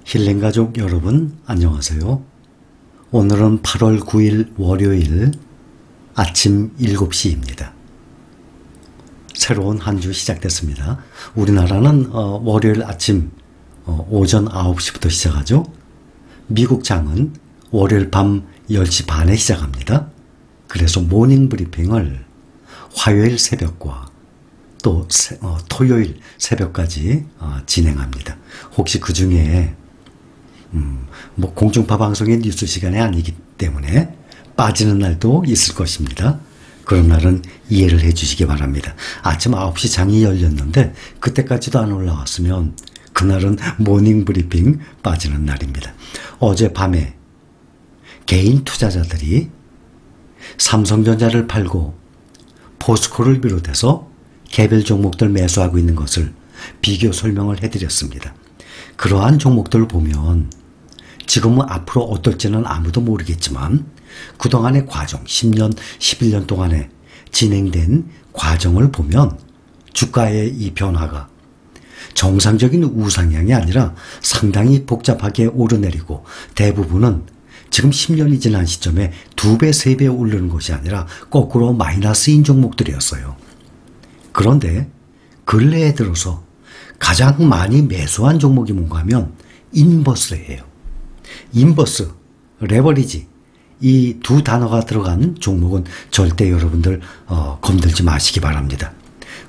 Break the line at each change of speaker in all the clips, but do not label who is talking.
힐링가족 여러분 안녕하세요. 오늘은 8월 9일 월요일 아침 7시입니다. 새로운 한 주 시작됐습니다. 우리나라는 월요일 아침 오전 9시부터 시작하죠. 미국 장은 월요일 밤 10시 반에 시작합니다. 그래서 모닝 브리핑을 화요일 새벽과 또 토요일 새벽까지 진행합니다. 혹시 그 중에 공중파 방송의 뉴스 시간이 아니기 때문에 빠지는 날도 있을 것입니다. 그런 날은 이해를 해 주시기 바랍니다. 아침 9시 장이 열렸는데 그때까지도 안 올라왔으면 그날은 모닝 브리핑 빠지는 날입니다. 어젯밤에 개인 투자자들이 삼성전자를 팔고 포스코를 비롯해서 개별 종목들 매수하고 있는 것을 비교 설명을 해드렸습니다. 그러한 종목들을 보면 지금은 앞으로 어떨지는 아무도 모르겠지만 그동안의 과정, 10년, 11년 동안에 진행된 과정을 보면 주가의 이 변화가 정상적인 우상향이 아니라 상당히 복잡하게 오르내리고 대부분은 지금 10년이 지난 시점에 2배, 3배 오르는 것이 아니라 거꾸로 마이너스인 종목들이었어요. 그런데 근래에 들어서 가장 많이 매수한 종목이 뭔가 하면 인버스예요. 인버스, 레버리지 이 두 단어가 들어간 종목은 절대 여러분들 건들지 마시기 바랍니다.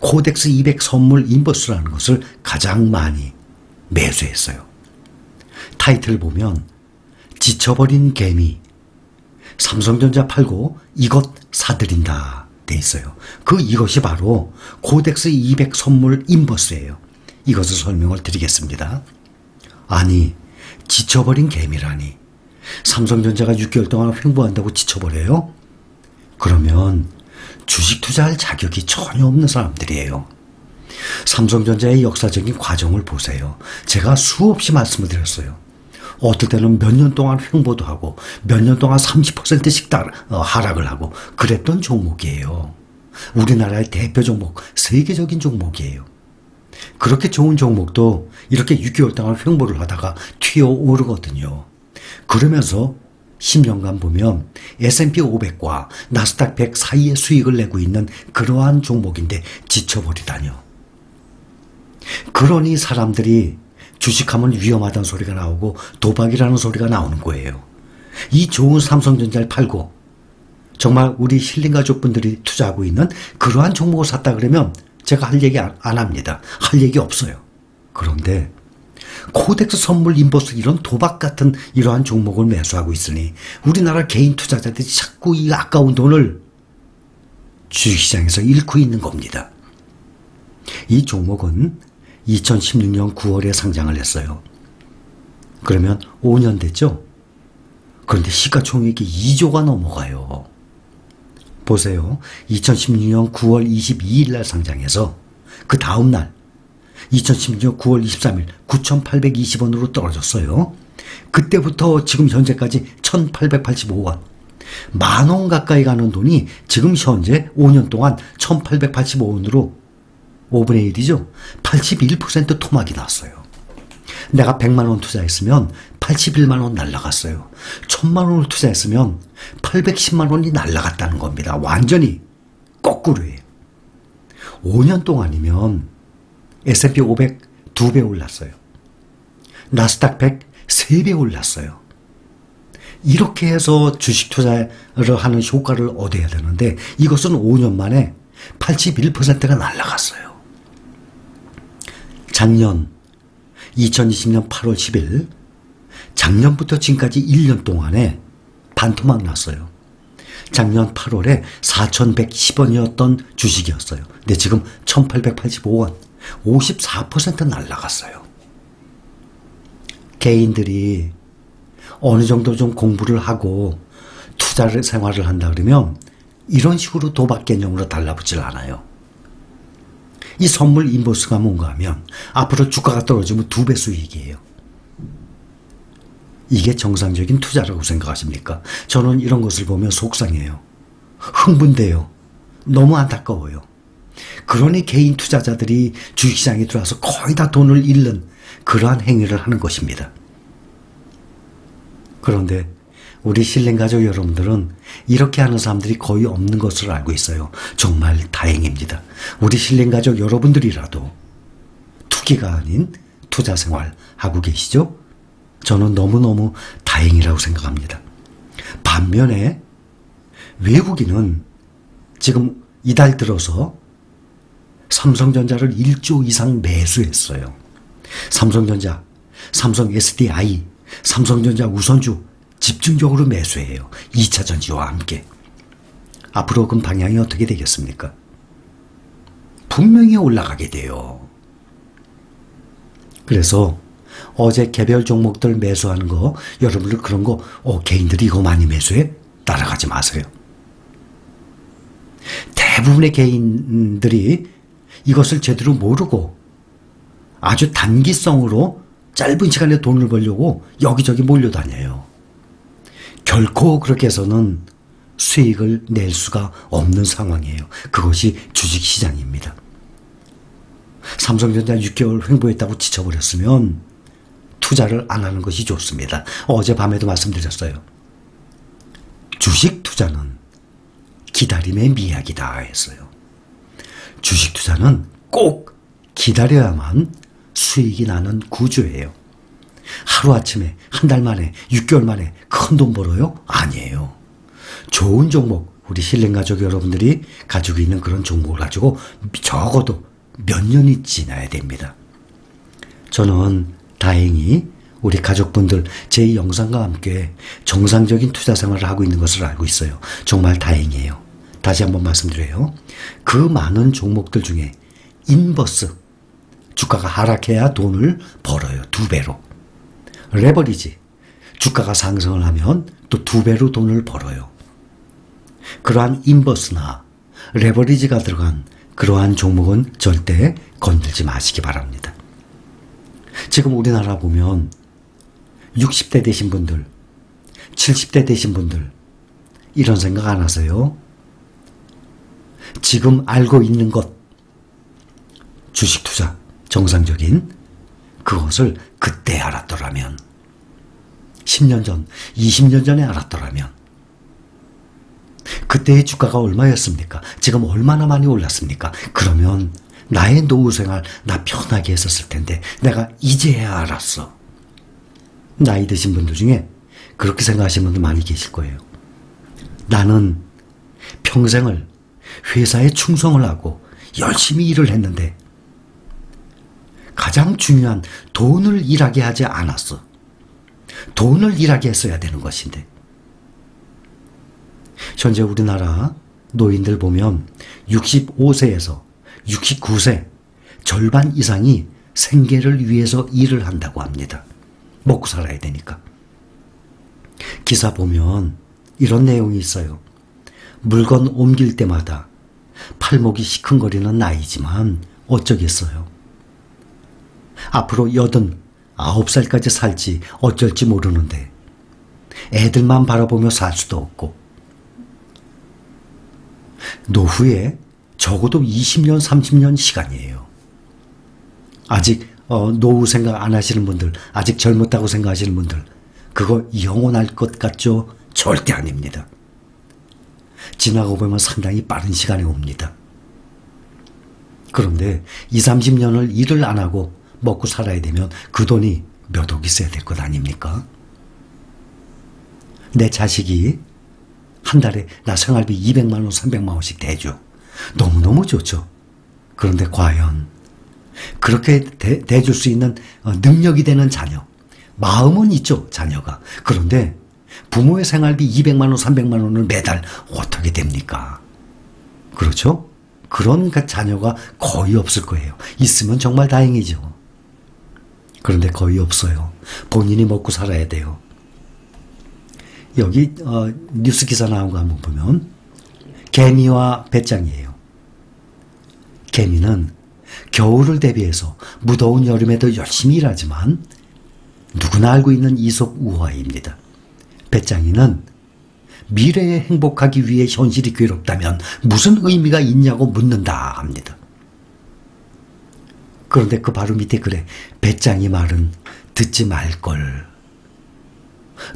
코덱스 200 선물 인버스라는 것을 가장 많이 매수했어요. 타이틀 보면 지쳐버린 개미, 삼성전자 팔고 이것 사들인다 돼 있어요. 이것이 바로 코덱스 200 선물 인버스예요. 이것을 설명을 드리겠습니다. 아니, 지쳐버린 개미라니. 삼성전자가 6개월 동안 횡보한다고 지쳐버려요? 그러면 주식 투자할 자격이 전혀 없는 사람들이에요. 삼성전자의 역사적인 과정을 보세요. 제가 수없이 말씀을 드렸어요. 어떨 때는 몇 년 동안 횡보도 하고 몇 년 동안 30%씩 하락을 하고 그랬던 종목이에요. 우리나라의 대표 종목, 세계적인 종목이에요. 그렇게 좋은 종목도 이렇게 6개월 동안 횡보를 하다가 튀어오르거든요. 그러면서 10년간 보면 S&P 500과 나스닥 100 사이에 수익을 내고 있는 그러한 종목인데 지쳐버리다뇨. 그러니 사람들이 주식하면 위험하다는 소리가 나오고 도박이라는 소리가 나오는 거예요. 이 좋은 삼성전자를 팔고 정말 우리 힐링가족분들이 투자하고 있는 그러한 종목을 샀다 그러면 제가 할 얘기 안 합니다. 할 얘기 없어요. 그런데 코덱스 선물 인버스 이런 도박 같은 이러한 종목을 매수하고 있으니 우리나라 개인 투자자들이 자꾸 이 아까운 돈을 주식시장에서 잃고 있는 겁니다. 이 종목은 2016년 9월에 상장을 했어요. 그러면 5년 됐죠? 그런데 시가총액이 2조가 넘어가요. 보세요. 2016년 9월 22일 날 상장해서 그 다음 날 2016년 9월 23일 9,820원으로 떨어졌어요. 그때부터 지금 현재까지 1,885원. 만원 가까이 가는 돈이 지금 현재 5년 동안 1,885원으로 5분의 1이죠. 81% 토막이 났어요. 내가 100만원 투자했으면 81만원 날라갔어요. 1000만원을 투자했으면 810만원이 날라갔다는 겁니다. 완전히 거꾸로예요. 5년 동안이면 S&P 500 2배 올랐어요. 나스닥 100 3배 올랐어요. 이렇게 해서 주식 투자를 하는 효과를 얻어야 되는데 이것은 5년 만에 81%가 날라갔어요. 작년 2020년 8월 10일 작년부터 지금까지 1년 동안에 반토막 났어요. 작년 8월에 4,110원이었던 주식이었어요. 근데 지금 1,885원, 54% 날라갔어요. 개인들이 어느 정도 좀 공부를 하고 투자를 생활을 한다 그러면 이런 식으로 도박 개념으로 달라붙질 않아요. 이 선물 인버스가 뭔가 하면 앞으로 주가가 떨어지면 2배 수익이에요. 이게 정상적인 투자라고 생각하십니까? 저는 이런 것을 보면 속상해요. 흥분돼요. 너무 안타까워요. 그러니 개인 투자자들이 주식시장에 들어와서 거의 다 돈을 잃는 그러한 행위를 하는 것입니다. 그런데 우리 신림 가족 여러분들은 이렇게 하는 사람들이 거의 없는 것으로 알고 있어요. 정말 다행입니다. 우리 신림 가족 여러분들이라도 투기가 아닌 투자 생활 하고 계시죠? 저는 너무너무 다행이라고 생각합니다. 반면에 외국인은 지금 이달 들어서 삼성전자를 1조 이상 매수했어요. 삼성전자, 삼성 SDI, 삼성전자 우선주 집중적으로 매수해요. 2차 전지와 함께. 앞으로 그 방향이 어떻게 되겠습니까? 분명히 올라가게 돼요. 그래서 어제 개별 종목들 매수하는 거, 여러분들 그런 거 개인들이 이거 많이 매수해? 따라가지 마세요. 대부분의 개인들이 이것을 제대로 모르고 아주 단기성으로 짧은 시간에 돈을 벌려고 여기저기 몰려다녀요. 결코 그렇게 해서는 수익을 낼 수가 없는 상황이에요. 그것이 주식시장입니다. 삼성전자 6개월 횡보했다고 지쳐버렸으면 투자를 안 하는 것이 좋습니다. 어젯밤에도 말씀드렸어요. 주식 투자는 기다림의 미학이다 했어요. 주식 투자는 꼭 기다려야만 수익이 나는 구조예요. 하루아침에 한 달 만에 6개월 만에 큰 돈 벌어요? 아니에요. 좋은 종목, 우리 신림 가족 여러분들이 가지고 있는 그런 종목을 가지고 적어도 몇 년이 지나야 됩니다. 저는 다행히 우리 가족분들 제 영상과 함께 정상적인 투자 생활을 하고 있는 것을 알고 있어요. 정말 다행이에요. 다시 한번 말씀드려요. 그 많은 종목들 중에 인버스, 주가가 하락해야 돈을 벌어요. 2배로. 레버리지, 주가가 상승을 하면 또 2배로 돈을 벌어요. 그러한 인버스나 레버리지가 들어간 그러한 종목은 절대 건들지 마시기 바랍니다. 지금 우리나라 보면 60대 되신 분들, 70대 되신 분들 이런 생각 안 하세요? 지금 알고 있는 것, 주식 투자, 정상적인 그것을 그때 알았더라면, 10년 전, 20년 전에 알았더라면, 그때의 주가가 얼마였습니까? 지금 얼마나 많이 올랐습니까? 그러면 나의 노후 생활 나 편하게 했었을 텐데 내가 이제야 알았어. 나이 드신 분들 중에 그렇게 생각하시는 분들 많이 계실 거예요. 나는 평생을 회사에 충성을 하고 열심히 일을 했는데 가장 중요한 돈을 일하게 하지 않았어. 돈을 일하게 했어야 되는 것인데. 현재 우리나라 노인들 보면 65세에서 69세 절반 이상이 생계를 위해서 일을 한다고 합니다. 먹고 살아야 되니까. 기사 보면 이런 내용이 있어요. 물건 옮길 때마다 팔목이 시큰거리는 나이지만 어쩌겠어요. 앞으로 89살까지 살지 어쩔지 모르는데 애들만 바라보며 살 수도 없고 노후에 적어도 20년, 30년 시간이에요. 아직 노후 생각 안 하시는 분들, 아직 젊었다고 생각하시는 분들, 그거 영원할 것 같죠? 절대 아닙니다. 지나고 보면 상당히 빠른 시간이 옵니다. 그런데 20, 30년을 일을 안 하고 먹고 살아야 되면 그 돈이 몇 억 있어야 될 것 아닙니까? 내 자식이 한 달에 나 생활비 200만 원, 300만 원씩 대줘. 너무너무 좋죠. 그런데 과연 그렇게 대줄 수 있는 능력이 되는 자녀, 마음은 있죠, 자녀가. 그런데 부모의 생활비 200만 원, 300만 원을 매달 어떻게 됩니까? 그렇죠? 그런 자녀가 거의 없을 거예요. 있으면 정말 다행이죠. 그런데 거의 없어요. 본인이 먹고 살아야 돼요. 여기 뉴스 기사 나온 거 한번 보면 개미와 배짱이에요. 개미는 겨울을 대비해서 무더운 여름에도 열심히 일하지만 누구나 알고 있는 이솝 우화입니다. 배짱이는 미래에 행복하기 위해 현실이 괴롭다면 무슨 의미가 있냐고 묻는다 합니다. 그런데 그 바로 밑에 그래. 배짱이 말은 듣지 말걸.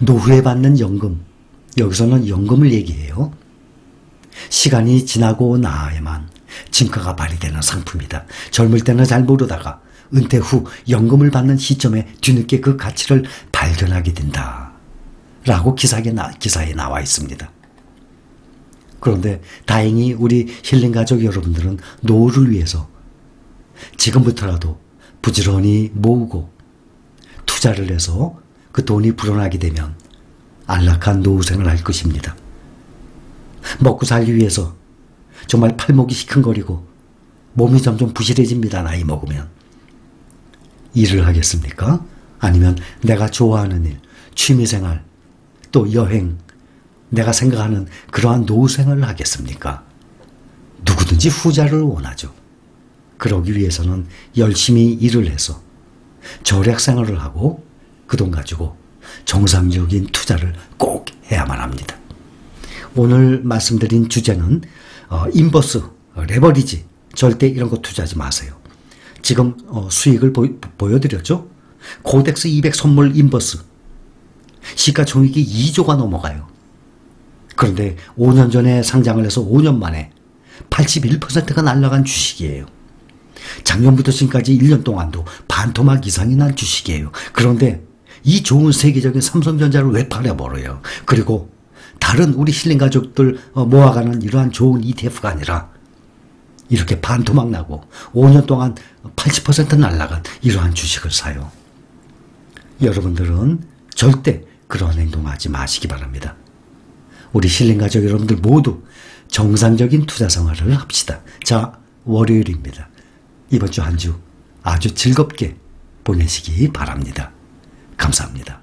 노후에 받는 연금, 여기서는 연금을 얘기해요. 시간이 지나고 나야만 진가가 발휘되는 상품이다. 젊을 때는 잘 모르다가 은퇴 후 연금을 받는 시점에 뒤늦게 그 가치를 발견하게 된다. 라고 기사에 나와 있습니다. 그런데 다행히 우리 힐링 가족 여러분들은 노후를 위해서 지금부터라도 부지런히 모으고 투자를 해서 그 돈이 불어나게 되면 안락한 노후생을 할 것입니다. 먹고 살기 위해서 정말 팔목이 시큰거리고 몸이 점점 부실해집니다. 나이 먹으면. 일을 하겠습니까? 아니면 내가 좋아하는 일, 취미생활, 또 여행, 내가 생각하는 그러한 노후생활을 하겠습니까? 누구든지 후자를 원하죠. 그러기 위해서는 열심히 일을 해서 절약생활을 하고 그 돈 가지고 정상적인 투자를 꼭 해야만 합니다. 오늘 말씀드린 주제는 인버스, 레버리지, 절대 이런 거 투자하지 마세요. 지금 수익을 보여드렸죠? 코덱스 200 선물 인버스 시가총액이 2조가 넘어가요. 그런데 5년 전에 상장을 해서 5년 만에 81%가 날아간 주식이에요. 작년부터 지금까지 1년 동안도 반토막 이상이 난 주식이에요. 그런데 이 좋은 세계적인 삼성전자를 왜 팔아버려요? 그리고 다른 우리 힐링 가족들 모아가는 이러한 좋은 ETF가 아니라 이렇게 반토막 나고 5년 동안 80% 날아간 이러한 주식을 사요. 여러분들은 절대 그런 행동하지 마시기 바랍니다. 우리 힐링 가족 여러분들 모두 정상적인 투자 생활을 합시다. 자, 월요일입니다. 이번 주 한 주 아주 즐겁게 보내시기 바랍니다. 감사합니다.